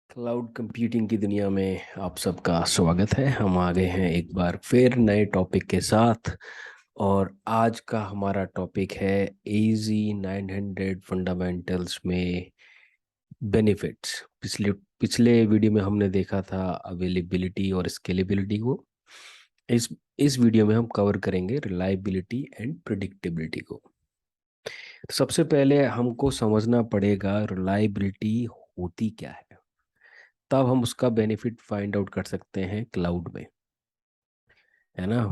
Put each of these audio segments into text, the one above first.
Cloud computing की दुनिया में आप सबका स्वागत है। हम आ गए हैं एक बार फिर नए टॉपिक के साथ। और आज का हमारा टॉपिक है AZ-900 फंडामेंटल्स में बेनिफिट्स। पिछले पिछले वीडियो में हमने देखा था अवेलेबिलिटी और स्केलेबिलिटी को। इस इस वीडियो में हम कवर करेंगे रिलायबिलिटी एंड प्रिडिक्टेबिलिटी को। तो सबसे पहले हमको समझना पड़ेगा रिलायबिलिटी होती क्या है, तब हम उसका बेनिफिट फाइंड आउट कर सकते हैं क्लाउड में, है ना।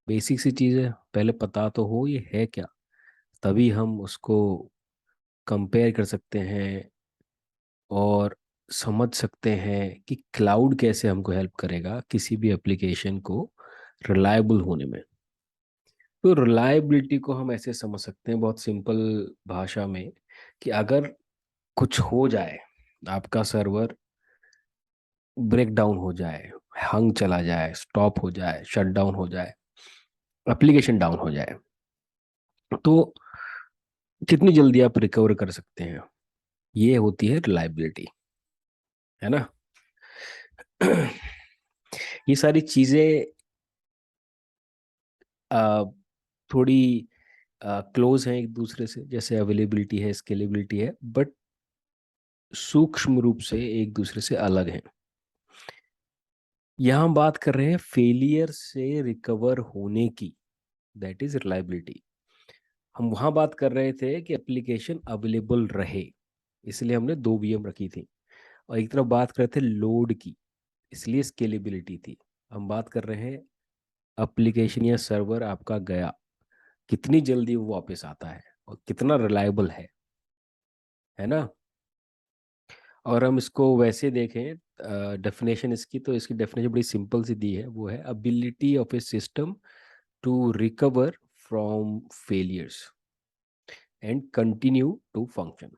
बेसिक सी चीज़ है, पहले पता तो हो ये है क्या, तभी हम उसको कंपेयर कर सकते हैं और समझ सकते हैं कि क्लाउड कैसे हमको हेल्प करेगा किसी भी एप्लीकेशन को रिलायबल होने में। तो रिलायबिलिटी को हम ऐसे समझ सकते हैं बहुत सिंपल भाषा में कि अगर कुछ हो जाए, आपका सर्वर ब्रेक डाउन हो जाए, हंग चला जाए, स्टॉप हो जाए, शट डाउन हो जाए, एप्लीकेशन डाउन हो जाए, तो कितनी जल्दी आप रिकवर कर सकते हैं, ये होती है रिलायबिलिटी, है ना। ये सारी चीजें आ, थोड़ी क्लोज हैं एक दूसरे से, जैसे अवेलेबिलिटी है, स्केलेबिलिटी है, बट सूक्ष्म रूप से एक दूसरे से अलग हैं। यहाँ हम बात कर रहे हैं फेलियर से रिकवर होने की, दैट इज रिलायबिलिटी। हम वहाँ बात कर रहे थे कि एप्लीकेशन अवेलेबल रहे, इसलिए हमने दो VM रखी थी। और एक तरफ बात कर रहे थे लोड की, इसलिए स्केलेबिलिटी थी। हम बात कर रहे हैं एप्लीकेशन या सर्वर आपका गया, कितनी जल्दी वो वापस आता है और कितना रिलायबल है ना। और हम इसको वैसे देखें डेफिनेशन इसकी, तो इसकी डेफिनेशन बड़ी सिंपल सी दी है, वो है ability of a system to recover from failures and continue to function.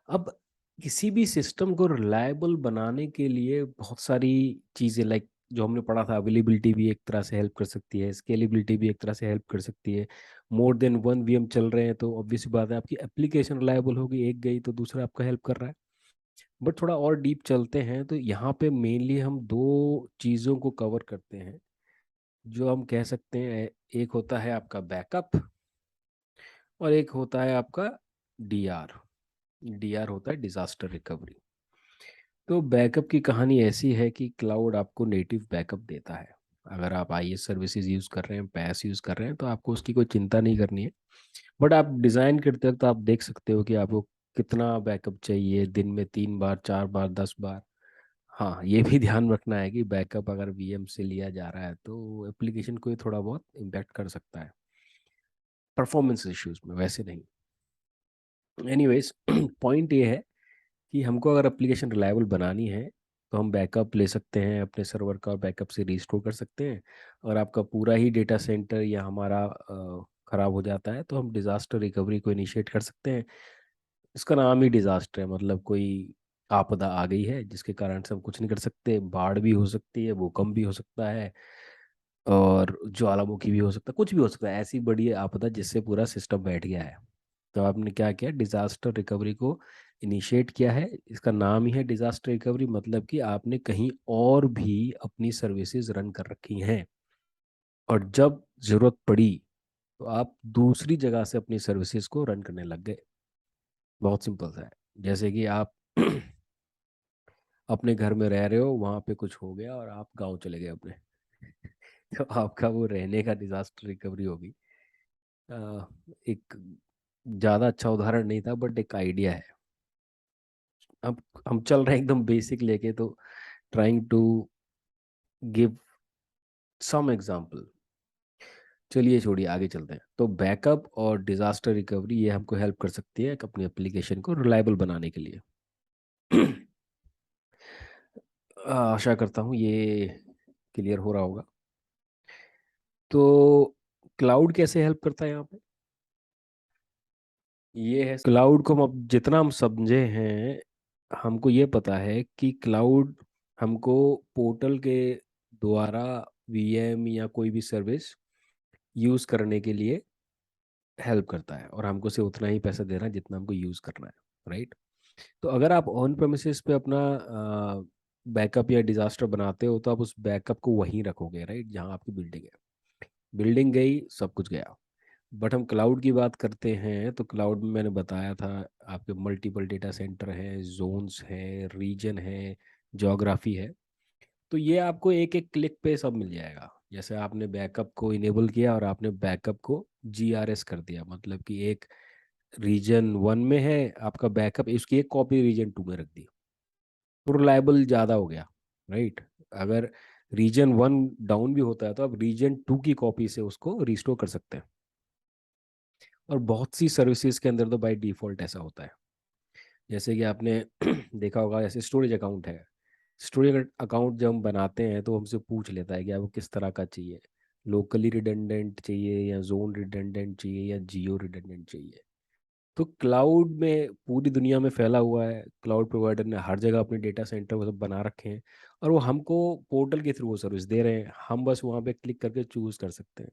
अब किसी भी सिस्टम को रिलायबल बनाने के लिए बहुत सारी चीज़ें, लाइक जो हमने पढ़ा था, अवेलेबिलिटी भी एक तरह से हेल्प कर सकती है, स्केलेबिलिटी भी एक तरह से हेल्प कर सकती है। मोर देन वन VM चल रहे हैं तो ऑब्वियस बात है आपकी एप्लीकेशन रिलायबल होगी, एक गई तो दूसरा आपका हेल्प कर रहा है। बट थोड़ा और डीप चलते हैं तो यहाँ पे मेनली हम दो चीज़ों को कवर करते हैं, जो हम कह सकते हैं एक होता है आपका बैकअप और एक होता है आपका DR। DR होता है डिजास्टर रिकवरी। तो बैकअप की कहानी ऐसी है कि क्लाउड आपको नेटिव बैकअप देता है। अगर आप IS सर्विसेज यूज़ कर रहे हैं, पैस यूज़ कर रहे हैं, तो आपको उसकी कोई चिंता नहीं करनी है। बट आप डिज़ाइन करते वक्त आप देख सकते हो कि आपको कितना बैकअप चाहिए, दिन में 3 बार, 4 बार, 10 बार। हाँ, ये भी ध्यान रखना है कि बैकअप अगर VM से लिया जा रहा है तो एप्लीकेशन को ये थोड़ा बहुत इम्पैक्ट कर सकता है परफॉर्मेंस इश्यूज में, वैसे नहीं। एनीवेज, पॉइंट ये है कि हमको अगर एप्लीकेशन रिलायबल बनानी है तो हम बैकअप ले सकते हैं अपने सर्वर का और बैकअप से रिस्टोर कर सकते हैं। और आपका पूरा ही डेटा सेंटर या हमारा ख़राब हो जाता है तो हम डिज़ास्टर रिकवरी को इनिशिएट कर सकते हैं। इसका नाम ही डिज़ास्टर है, मतलब कोई आपदा आ गई है जिसके कारण से हम कुछ नहीं कर सकते। बाढ़ भी हो सकती है, भूकंप भी हो सकता है, और ज्वालामुखी भी हो सकता है, कुछ भी हो सकता है, ऐसी बड़ी आपदा जिससे पूरा सिस्टम बैठ गया है। तो आपने क्या किया, डिजास्टर रिकवरी को इनिशिएट किया है। इसका नाम ही है डिजास्टर रिकवरी, मतलब कि आपने कहीं और भी अपनी सर्विसेज रन कर रखी हैं और जब जरूरत पड़ी तो आप दूसरी जगह से अपनी सर्विसेज को रन करने लग गए। बहुत सिंपल सा है। जैसे कि आप अपने घर में रह रहे हो, वहां पे कुछ हो गया और आप गांव चले गए अपने। तो आपका वो रहने का डिजास्टर रिकवरी होगी। एक ज़्यादा अच्छा उदाहरण नहीं था बट एक आइडिया है। अब हम चल रहे हैं एकदम बेसिक लेके, तो trying to give some example. चलिए छोड़िए, आगे चलते हैं। तो बैकअप और डिजास्टर रिकवरी ये हमको हेल्प कर सकती है अपनी एप्लीकेशन को रिलायबल बनाने के लिए। आशा करता हूँ ये क्लियर हो रहा होगा। तो क्लाउड कैसे हेल्प करता है यहाँ पे, ये है क्लाउड को हम अब जितना हम समझे हैं, हमको ये पता है कि क्लाउड हमको पोर्टल के द्वारा VM या कोई भी सर्विस यूज़ करने के लिए हेल्प करता है, और हमको सिर्फ उतना ही पैसा देना है जितना हमको यूज़ करना है, राइट। तो अगर आप ऑन प्रेमिसेस पे अपना बैकअप या डिजास्टर बनाते हो तो आप उस बैकअप को वहीं रखोगे, राइट, जहाँ आपकी बिल्डिंग है। बिल्डिंग गई, सब कुछ गया। बट हम क्लाउड की बात करते हैं तो क्लाउड में मैंने बताया था आपके मल्टीपल डेटा सेंटर हैं, जोन्स हैं, रीजन है, ज्योग्राफी है। तो ये आपको एक एक क्लिक पे सब मिल जाएगा। जैसे आपने बैकअप को इनेबल किया और आपने बैकअप को जीआरएस कर दिया, मतलब कि एक रीजन वन में है आपका बैकअप, इसकी एक कॉपी रीजन टू में रख दी, तो रिलायबल ज़्यादा हो गया, राइट। अगर रीजन वन डाउन भी होता है तो आप रीजन टू की कॉपी से उसको रिस्टोर कर सकते हैं। और बहुत सी सर्विसेज के अंदर तो बाय डिफॉल्ट ऐसा होता है। जैसे कि आपने देखा होगा, जैसे स्टोरेज अकाउंट है। स्टोरेज अकाउंट जब हम बनाते हैं तो हमसे पूछ लेता है कि आपको किस तरह का चाहिए, लोकली रिडंडेंट चाहिए या जोन रिडंडेंट चाहिए या जियो रिडंडेंट चाहिए। तो क्लाउड में पूरी दुनिया में फैला हुआ है, क्लाउड प्रोवाइडर ने हर जगह अपने डेटा सेंटर वो सब बना रखे हैं, और वो हमको पोर्टल के थ्रू वो सर्विस दे रहे हैं। हम बस वहाँ पे क्लिक करके चूज कर सकते हैं,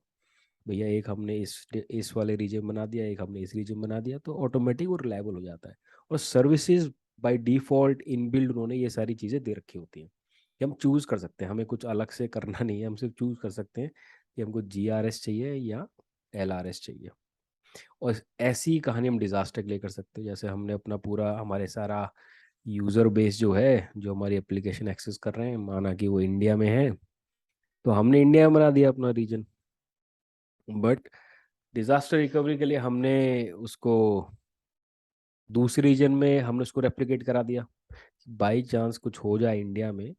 भैया एक हमने इस वाले रीजन बना दिया, एक हमने इस रीजन बना दिया, तो ऑटोमेटिक वो रिलायबल हो जाता है। और सर्विसेज बाय डिफॉल्ट इनबिल्ड उन्होंने ये सारी चीज़ें दे रखी होती हैं कि हम चूज कर सकते हैं, हमें कुछ अलग से करना नहीं है, हम सिर्फ चूज कर सकते हैं कि हमको जीआरएस चाहिए या एलआरएस चाहिए। और ऐसी कहानी हम डिजास्टर के लिए कर सकते हैं। जैसे हमने अपना पूरा हमारे सारा यूजर बेस जो है, जो हमारी एप्लीकेशन एक्सेस कर रहे हैं, माना कि वो इंडिया में है, तो हमने इंडिया में बना दिया अपना रीजन। बट डिजास्टर रिकवरी के लिए हमने उसको दूसरे रीजन में हमने उसको रेप्लिकेट करा दिया। बाई चांस कुछ हो जाए इंडिया में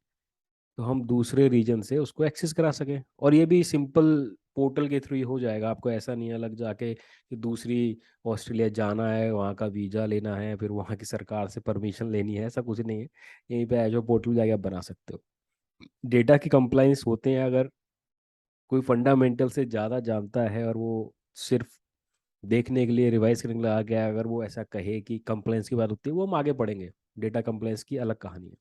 तो हम दूसरे रीजन से उसको एक्सेस करा सकें, और ये भी सिंपल पोर्टल के थ्रू ही हो जाएगा। आपको ऐसा नहीं है अलग जाके कि दूसरी ऑस्ट्रेलिया जाना है, वहाँ का वीज़ा लेना है, फिर वहाँ की सरकार से परमिशन लेनी है, ऐसा कुछ नहीं है। यहीं पे एजो पोर्टल जाके आप बना सकते हो। डेटा की कंप्लाइंस होते हैं, अगर कोई फंडामेंटल से ज़्यादा जानता है और वो सिर्फ देखने के लिए रिवाइज करने के लिए आ गया, अगर वो ऐसा कहे कि कंप्लाइंस की बात होती है, वो हम आगे पढ़ेंगे। डेटा कंप्लाइंस की अलग कहानी है।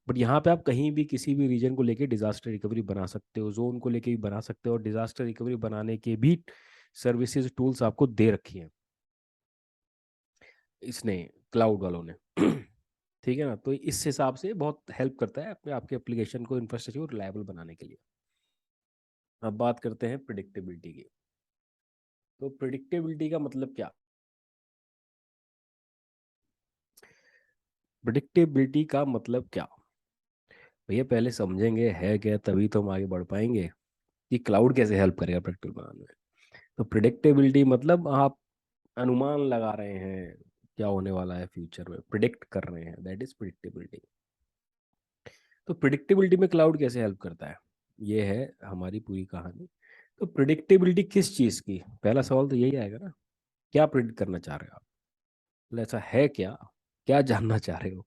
बट यहाँ पे आप कहीं भी किसी भी रीजन को लेके डिजास्टर रिकवरी बना सकते हो, जोन को लेके भी बना सकते हो, और डिजास्टर रिकवरी बनाने के भी सर्विसेज टूल्स आपको दे रखी हैं इसने, क्लाउड वालों ने। ठीक है ना, तो इस हिसाब से बहुत हेल्प करता है अपने आपके एप्लीकेशन को, इंफ्रास्ट्रक्चर को रिलायबल बनाने के लिए। अब बात करते हैं प्रिडिक्टेबिलिटी की। तो प्रिडिक्टेबिलिटी का मतलब क्या? प्रिडिक्टेबिलिटी का मतलब क्या, भैया पहले समझेंगे है क्या, तभी तो हम आगे बढ़ पाएंगे कि क्लाउड कैसे हेल्प करेगा प्रिडिक्टेबल बनाने में। तो प्रिडिक्टेबिलिटी मतलब आप अनुमान लगा रहे हैं क्या होने वाला है फ्यूचर में, प्रिडिक्ट कर रहे हैं, दैट इज प्रिडिक्टेबिलिटी। तो प्रिडिक्टेबिलिटी में क्लाउड कैसे हेल्प करता है, ये है हमारी पूरी कहानी। तो प्रिडिक्टेबिलिटी किस चीज़ की, पहला सवाल तो यही आएगा ना, क्या प्रिडिक्ट करना चाह रहे हो आप, मतलब ऐसा है क्या, क्या जानना चाह रहे हो।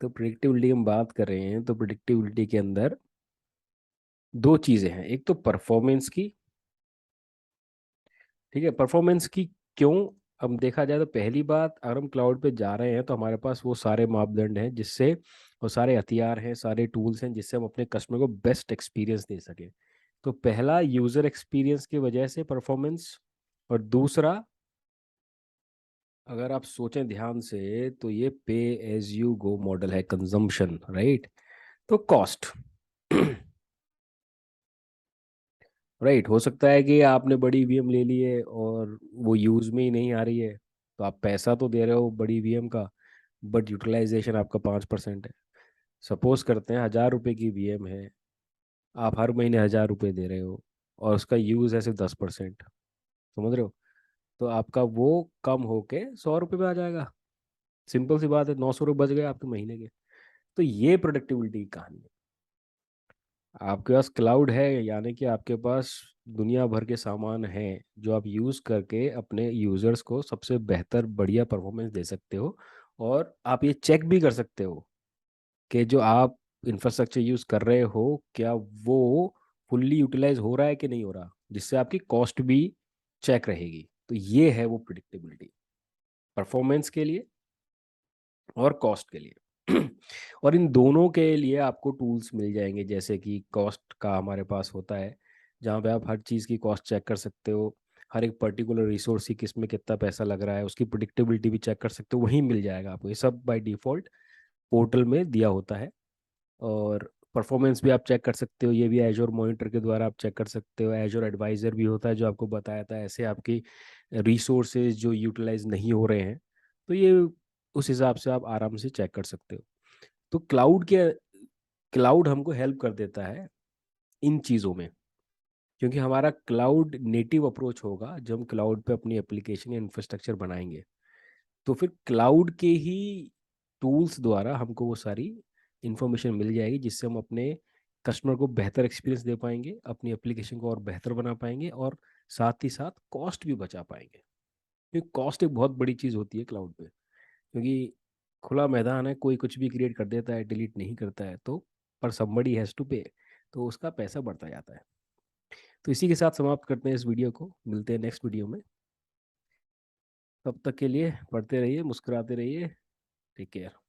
तो प्रिडिक्टेबिलिटी हम बात कर रहे हैं, तो प्रिडिक्टेबिलिटी के अंदर दो चीज़ें हैं, एक तो परफॉर्मेंस की, ठीक है, परफॉर्मेंस की क्यों। अब देखा जाए तो पहली बात, अगर हम क्लाउड पे जा रहे हैं तो हमारे पास वो सारे मापदंड हैं जिससे, और सारे हथियार हैं, सारे टूल्स हैं जिससे हम अपने कस्टमर को बेस्ट एक्सपीरियंस दे सकें। तो पहला यूजर एक्सपीरियंस की वजह से परफॉर्मेंस, और दूसरा अगर आप सोचें ध्यान से तो ये पे एज यू गो मॉडल है, कंजम्पशन, राइट। तो कॉस्ट। राइट, हो सकता है कि आपने बड़ी ईवीएम ले ली है और वो यूज में ही नहीं आ रही है, तो आप पैसा तो दे रहे हो बड़ी ईवीएम का, बट यूटिलाइजेशन आपका 5% है। सपोज करते हैं 1,000 रुपये की वीएम है, आप हर महीने 1,000 रुपये दे रहे हो, और उसका यूज है सिर्फ 10%, समझ रहे हो। तो आपका वो कम होके 100 रुपये में आ जाएगा। सिंपल सी बात है, 900 रुपये बच गए आपके महीने के। तो ये प्रोडक्टिविटी की कहानी है। आपके पास क्लाउड है, यानी कि आपके पास दुनिया भर के सामान हैं जो आप यूज़ करके अपने यूज़र्स को सबसे बेहतर बढ़िया परफॉर्मेंस दे सकते हो। और आप ये चेक भी कर सकते हो कि जो आप इंफ्रास्ट्रक्चर यूज़ कर रहे हो क्या वो फुल्ली यूटिलाइज हो रहा है कि नहीं हो रहा, जिससे आपकी कॉस्ट भी चेक रहेगी। तो ये है वो प्रिडिक्टेबिलिटी, परफॉर्मेंस के लिए और कॉस्ट के लिए। और इन दोनों के लिए आपको टूल्स मिल जाएंगे, जैसे कि कॉस्ट का हमारे पास होता है, जहाँ पे आप हर चीज़ की कॉस्ट चेक कर सकते हो। हर एक पर्टिकुलर रिसोर्स की किस में कितना पैसा लग रहा है, उसकी प्रिडिक्टेबिलिटी भी चेक कर सकते हो, वहीं मिल जाएगा आपको। ये सब बाय डिफॉल्ट पोर्टल में दिया होता है। और परफॉर्मेंस भी आप चेक कर सकते हो, ये भी एजोर मॉनिटर के द्वारा आप चेक कर सकते हो। एजोर एडवाइजर भी होता है जो आपको बताया था ऐसे आपकी रिसोर्सेज जो यूटिलाइज नहीं हो रहे हैं, तो ये उस हिसाब से आप आराम से चेक कर सकते हो। तो क्लाउड हमको हेल्प कर देता है इन चीज़ों में, क्योंकि हमारा क्लाउड नेटिव अप्रोच होगा जब हम क्लाउड पे अपनी एप्लीकेशन या इंफ्रास्ट्रक्चर बनाएंगे। तो फिर क्लाउड के ही टूल्स द्वारा हमको वो सारी इंफॉर्मेशन मिल जाएगी, जिससे हम अपने कस्टमर को बेहतर एक्सपीरियंस दे पाएंगे, अपनी एप्लीकेशन को और बेहतर बना पाएंगे, और साथ ही साथ कॉस्ट भी बचा पाएंगे। क्योंकि कॉस्ट एक बहुत बड़ी चीज़ होती है क्लाउड पे, क्योंकि खुला मैदान है, कोई कुछ भी क्रिएट कर देता है, डिलीट नहीं करता है, तो पर समबडी हैज़ टू पे, तो उसका पैसा बढ़ता जाता है। तो इसी के साथ समाप्त करते हैं इस वीडियो को, मिलते हैं नेक्स्ट वीडियो में। तब तक के लिए पढ़ते रहिए, मुस्कुराते रहिए, टेक केयर।